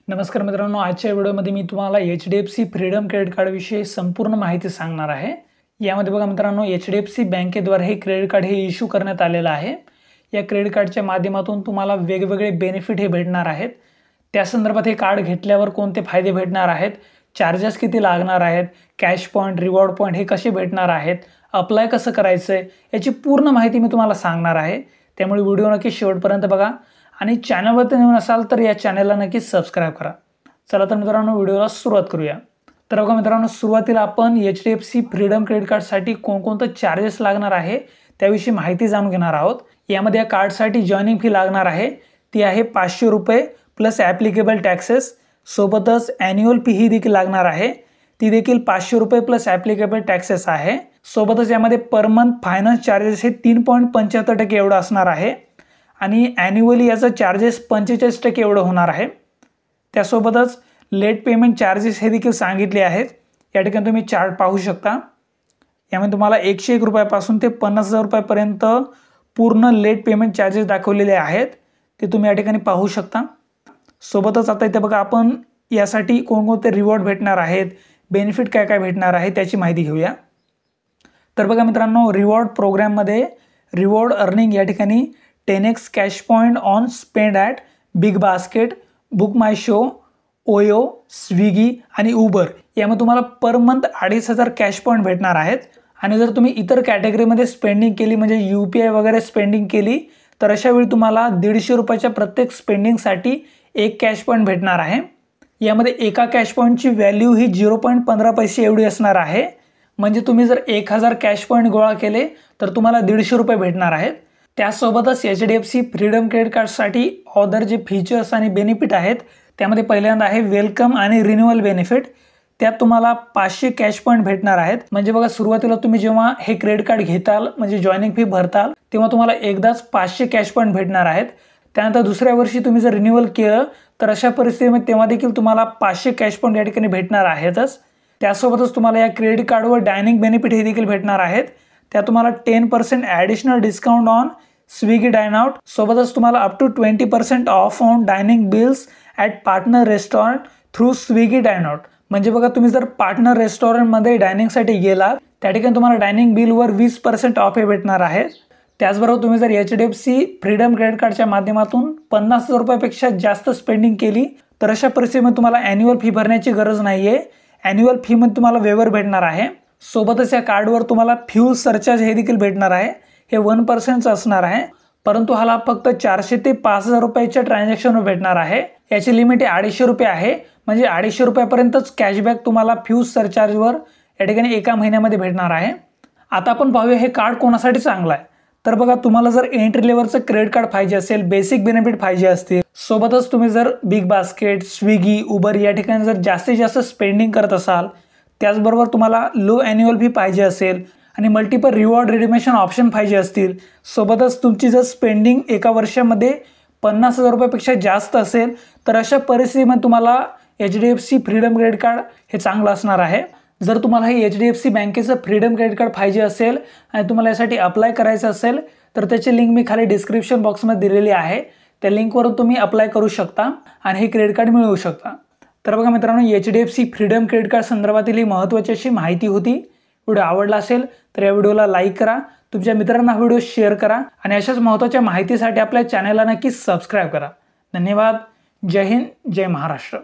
नमस्कार मित्रांनो, आजच्या व्हिडिओमध्ये मी तुम्हाला HDFC फ्रीडम क्रेडिट कार्ड विषयी संपूर्ण माहिती सांगणार आहे। यामध्ये बघा मित्रांनो, HDFC बँकेद्वारे हे क्रेडिट कार्ड हे इश्यू करण्यात आलेलं आहे। या क्रेडिट कार्डच्या माध्यमातून तुम्हाला वेगवेगळे बेनिफिट हे भेटणार आहेत। त्या संदर्भात हे कार्ड घेतल्यावर कोणते फायदे भेटणार आहेत, चार्जेस किती लागणार आहेत, कॅश पॉइंट, रिवॉर्ड पॉइंट हे कसे भेटणार आहेत, अप्लाय कसं करायचं आहे याची पूर्ण माहिती मी तुम्हाला सांगणार आहे। त्यामुळे व्हिडिओ नक्की शेवटपर्यंत बघा आणि चॅनलवरती नवीन असाल तर या चॅनलला नक्की सबस्क्राइब करा। चला तर मित्रांनो, व्हिडिओला सुरुवात करूया। तर बघा मित्रांनो, सुरुवातीला आपण HDFC फ्रीडम क्रेडिट कार्डसाठी कोणकोणते चार्जेस लागणार आहे त्याविषयी माहिती जाणून घेणार आहोत। यामध्ये या कार्डसाठी जॉइनिंग फी लागणार आहे, ती आहे ₹500 प्लस ॲप्लिकेबल टॅक्सेस। सोबतच ॲन्युअल फी ही देखील लागणार आहे, ती देखील ₹500 प्लस ॲप्लिकेबल टॅक्सेस आहे। सोबतच यामध्ये पर मंथ फायनान्स चार्जेस हे 3.75% एवढं असणार आहे आणि ॲन्युअली याचं चार्जेस 45% एवढं होणार आहे। त्यासोबतच लेट पेमेंट चार्जेस हे देखील सांगितले आहेत। या ठिकाणी तुम्ही चार्ट पाहू शकता। यामध्ये तुम्हाला ₹101 पासून ते ₹50,000 पर्यंत पूर्ण लेट पेमेंट चार्जेस दाखवलेले आहेत, ते तुम्ही या ठिकाणी पाहू शकता। सोबतच आता इथे बघा, आपण यासाठी कोणकोणते रिवॉर्ड भेटणार आहेत, बेनिफिट काय काय भेटणार आहे त्याची माहिती घेऊया। तर बघा मित्रांनो, रिवॉर्ड प्रोग्राममध्ये रिवॉर्ड अर्निंग या ठिकाणी 10x cash point on spend at big basket, book my show, OYO, Swiggy आणि उबर यामध्ये तुम्हाला पर मंथ 2500 कॅश पॉइंट भेटणार आहेत। आणि जर तुम्ही इतर कॅटेगरीमध्ये स्पेंडिंग केली, म्हणजे UPI वगैरे स्पेंडिंग केली, तर अशा वेळी तुम्हाला ₹150 प्रत्येक स्पेंडिंगसाठी एक कॅश पॉइंट भेटणार आहे। यामध्ये एका कॅश पॉइंटची व्हॅल्यू ही 0.15 पैसे एवढी असणार आहे। म्हणजे तुम्ही जर 1000 कॅश पॉइंट गोळा केले तर तुम्हाला ₹150 भेटणार आहेत। त्यासोबतच HDFC फ्रीडम क्रेडिट कार्डसाठी अदर जे फीचर्स आणि बेनिफिट आहेत त्यामध्ये पहिल्यांदा आहे वेलकम आणि रिन्युअल बेनिफिट। त्यात तुम्हाला 500 कॅश पॉइंट भेटणार आहेत। म्हणजे बघा, सुरुवातीला तुम्ही जेव्हा हे क्रेडिट कार्ड घेताल, म्हणजे जॉइनिंग फी भरताल, तेव्हा तुम्हाला एकदाच 500 कॅश पॉइंट भेटणार आहेत। त्यानंतर दुसऱ्या वर्षी तुम्ही जर रिन्युअल केलं तर अशा परिस्थितीमध्ये तेव्हा देखील तुम्हाला 500 कॅश पॉइंट या ठिकाणी भेटणार आहेतच। त्यासोबतच तुम्हाला या क्रेडिट कार्डवर डायनिंग बेनिफिट हे देखील भेटणार आहेत। त्या तुम्हाला 10% additional discount on Swiggy dine out, सोबतच तुम्हाला up to 20% off on dining bills at partner restaurant through Swiggy dine out. म्हणजे बघा, तुम्ही जर पार्टनर रेस्टॉरंटमध्ये डायनिंगसाठी गेलात त्या ठिकाणी तुम्हाला डायनिंग बिलवर 20% ऑफ हे भेटणार आहे। त्याचबरोबर तुम्ही जर HDFC फ्रीडम क्रेडिट कार्डच्या माध्यमातून ₹50,000 पेक्षा जास्त स्पेंडिंग केली तर अशा परिस्थितीमध्ये तुम्हाला ॲन्युअल फी भरण्याची गरज नाही आहे। ॲन्युअल फीमध्ये तुम्हाला वेवर भेटणार आहे। सोबतच या कार्डवर तुम्हाला फ्यूल सरचार्ज हे देखील भेटणार आहे, हे 1% असणार आहे, परंतु हाला फक्त ₹400 ते ₹5000 ट्रान्झॅक्शनवर भेटणार आहे। याची लिमिट ₹250 आहे, म्हणजे ₹250 पर्यंतच कॅशबॅक तुम्हाला फ्यूल सरचार्जवर या ठिकाणी एका महिन्यामध्ये भेटणार आहे। आता आपण पाहूया हे कार्ड कोणासाठी चांगलं आहे। तर बघा, तुम्हाला जर एंट्री लेवलचं क्रेडिट कार्ड पाहिजे असेल, बेसिक बेनिफिट पाहिजे असतील, सोबतच तुम्ही जर बिग बास्केट, स्विगी, उबर या ठिकाणी जर जास्तीत जास्त स्पेंडिंग करत असाल, त्याचबरोबर तुम्हाला लो ॲन्युअल फी पाहिजे असेल आणि मल्टिपल रिवॉर्ड रिडीमेशन ऑप्शन पाहिजे असतील, सोबतच तुमची जर स्पेंडिंग एका वर्षामध्ये ₹50,000 पेक्षा जास्त असेल, तर अशा परिस्थितीमध्ये तुम्हाला HDFC फ्रीडम क्रेडिट कार्ड हे चांगलं असणार आहे। जर तुम्हाला हे HDFC बँकेचं फ्रीडम क्रेडिट कार्ड पाहिजे असेल आणि तुम्हाला यासाठी अप्लाय करायचं असेल तर त्याची लिंक मी खाली डिस्क्रिप्शन बॉक्समध्ये दिलेली आहे। त्या लिंकवरून तुम्ही अप्लाय करू शकता आणि हे क्रेडिट कार्ड मिळवू शकता। तर बघा मित्रांनो, HDFC फ्रीडम क्रेडिट कार्ड संदर्भातील ही महत्त्वाची अशी माहिती होती। व्हिडिओ आवडला असेल तर या व्हिडिओला लाईक करा, तुमच्या मित्रांना व्हिडिओ शेअर करा आणि अशाच महत्त्वाच्या माहितीसाठी आपल्या चॅनलला नक्की सबस्क्राइब करा। धन्यवाद। जय हिंद, जय महाराष्ट्र।